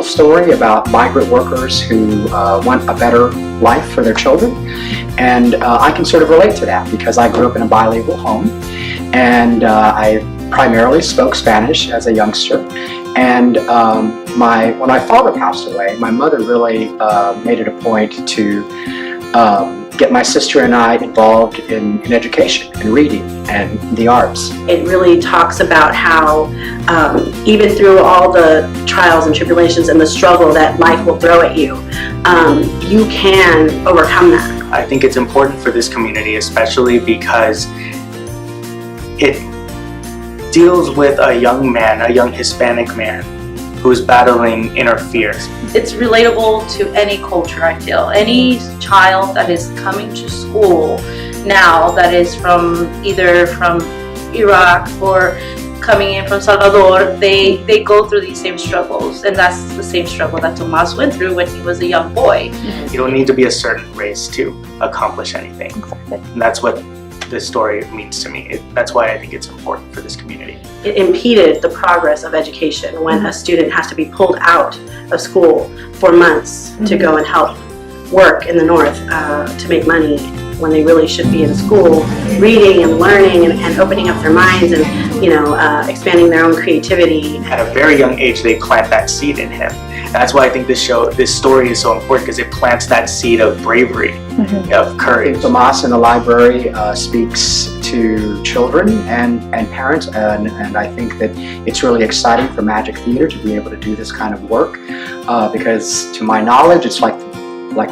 story about migrant workers who want a better life for their children. And I can sort of relate to that because I grew up in a bilingual home, and I primarily spoke Spanish as a youngster. And when my father passed away, my mother really made it a point to get my sister and I involved in education and reading and the arts. It really talks about how even through all the trials and tribulations and the struggle that life will throw at you, you can overcome that. I think it's important for this community, especially because it deals with a young man, a young Hispanic man, who's battling inner fears. It's relatable to any culture, I feel. Any child that is coming to school now that is either from Iraq or coming in from Salvador, they go through these same struggles, and that's the same struggle that Tomás went through when he was a young boy. You don't need to be a certain race to accomplish anything. Exactly. And that's what this story means to me. That's why I think it's important for this community. It impeded the progress of education when a student has to be pulled out of school for months to go and help work in the north to make money when they really should be in school reading and learning and opening up their minds and expanding their own creativity. At a very young age, they plant that seed in him. And that's why I think this story is so important, because it plants that seed of bravery, of courage. Tomás in the library speaks to children and parents, and I think that it's really exciting for Magic Theater to be able to do this kind of work, because to my knowledge, it's like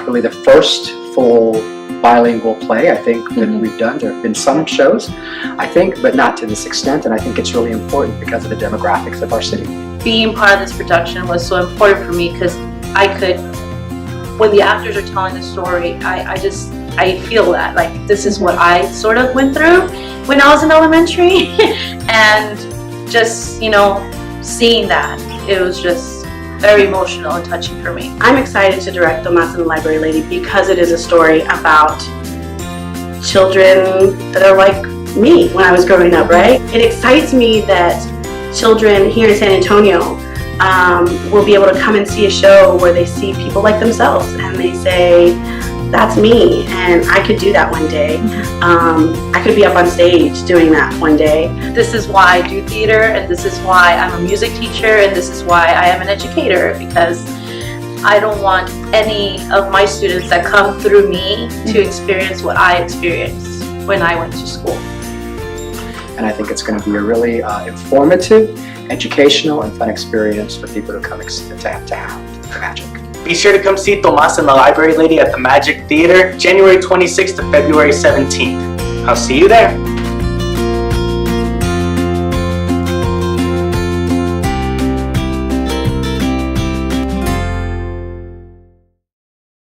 really the first full bilingual play I think that we've done. There have been some shows, I think, but not to this extent, and I think it's really important because of the demographics of our city. Being part of this production was so important for me because when the actors are telling the story, I feel that, like, this is what I sort of went through when I was in elementary. And just, seeing that, it was just very emotional and touching for me. I'm excited to direct Tomás and the Library Lady because it is a story about children that are like me when I was growing up, right? It excites me that children here in San Antonio will be able to come and see a show where they see people like themselves and they say, that's me, and I could do that one day. I could be up on stage doing that one day. This is why I do theater, and this is why I'm a music teacher, and this is why I am an educator, because I don't want any of my students that come through me to experience what I experienced when I went to school. And I think it's going to be a really informative, educational, and fun experience for people to come to have the magic. Be sure to come see Tomás and the Library Lady at the Magic Theater, January 26th to February 17th. I'll see you there.